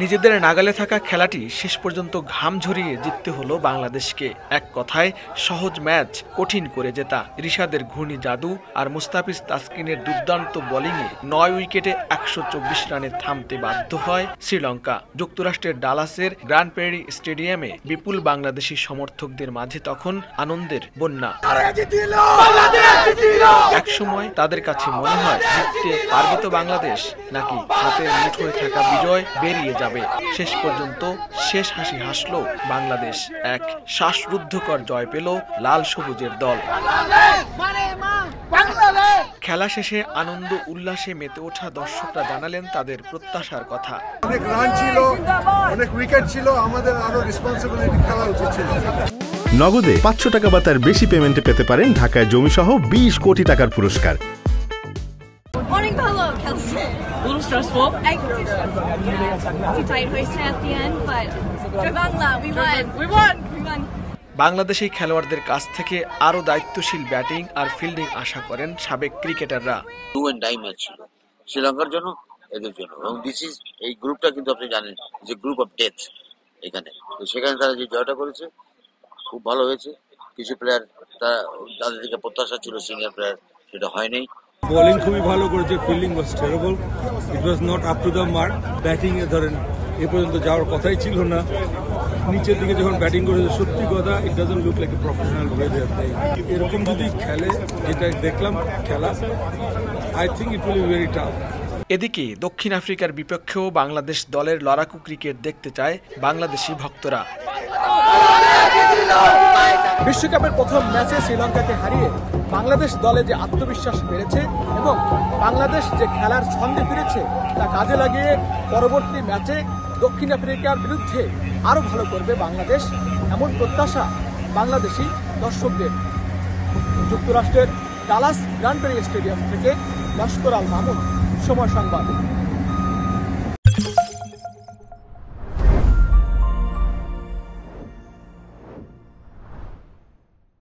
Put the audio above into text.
নিজেদের নাগালে থাকা খেলাটি শেষ পর্যন্ত ঘাম ঝরিয়ে জিততে হলো বাংলাদেশকে। এক কথায় সহজ ম্যাচ কঠিন করে জেতা। রিশাদের ঘূর্ণি জাদু আর মুস্তাফিজ তাসকিনের দুর্দান্ত বোলিংয়ে ৯ উইকেটে ১২৪ রানে থামতে বাধ্য হয় শ্রীলঙ্কা। যুক্তরাষ্ট্রের ডালাসের গ্র্যান্ড প্রেরি স্টেডিয়ামে বিপুল বাংলাদেশি সমর্থকদের মাঝে তখন আনন্দের বন্যা। একসময় তাদের কাছে মনে হয় জিততে পারবে তো বাংলাদেশ, নাকি হাতের মুঠোয় থাকা বিজয় বেরিয়ে যাবে। শেষ পর্যন্ত শেষ হাসি হাসলো বাংলাদেশ। এক শ্বাসরুদ্ধকর জয় পেল লাল সবুজের দল। খেলা শেষে আনন্দ উল্লাসে মেতে ওঠা দর্শকরা জানালেন তাদের প্রত্যাশার কথা। অনেক রান ছিল, অনেক উইকেট ছিল, আমাদের আরো রেসপন্সিবিলিটি খেলা উচিত ছিল। নগদে ৫০০ টাকা বা তার বেশি পেমেন্টে পেতে পারেন ঢাকায় জমিসহ ২০ কোটি টাকার পুরস্কার। অনেক ভালো খেলছে। A little stressful. Too tight hoist at the end, but we won. Bangladeshi খেলোয়াড়দের কাছ থেকে আরো দায়িত্বশীল ব্যাটিং আর ফিল্ডিং আশা করেন সাবেক ক্রিকেটাররা। ডু এন্ড ডাই ম্যাচ ছিল শ্রীলঙ্কার জন্য, এদের জন্য, এবং এই গ্রুপটা কিন্তু আপনি জানেন যে গ্রুপ অফ ডেথ এখানে, তো সেখানে তারা যে জয়টা করেছে খুব ভালো হয়েছে। কিছু প্লেয়ার তাদের দিকে প্রত্যাশা ছিল সিনিয়র প্লেয়ার, সেটা হয়নি। বোলিং খুবই ভালো করেছে, fielding was terrible, it was not up to the mark. Batting এ ধরেন এ পর্যন্ত যাওয়ার কথাই ছিল না। নিচের দিকে যখন ব্যাটিং করেছে সত্যি কথা, it doesn't look like a professional way they are playing. এরকম যদি খেলে, যেটা দেখলাম খেলা, I think it will be very tough. এদিকে দক্ষিণ আফ্রিকার বিপক্ষেও বাংলাদেশ দলের লড়াকু ক্রিকেট দেখতে চায় বাংলাদেশি ভক্তরা। বিশ্বকাপের প্রথম ম্যাচে শ্রীলঙ্কাকে হারিয়ে বাংলাদেশ দলে যে আত্মবিশ্বাস বেড়েছে এবং বাংলাদেশ যে খেলার ছন্দে ফিরেছে তা কাজে লাগিয়ে পরবর্তী ম্যাচে দক্ষিণ আফ্রিকার বিরুদ্ধে আরও ভালো করবে বাংলাদেশ, এমন প্রত্যাশা বাংলাদেশি দর্শকদের। যুক্তরাষ্ট্রের ডালাস গ্র্যান্ড প্রেরি স্টেডিয়াম থেকে লস্কর আল মামুন, সময় সংবাদ।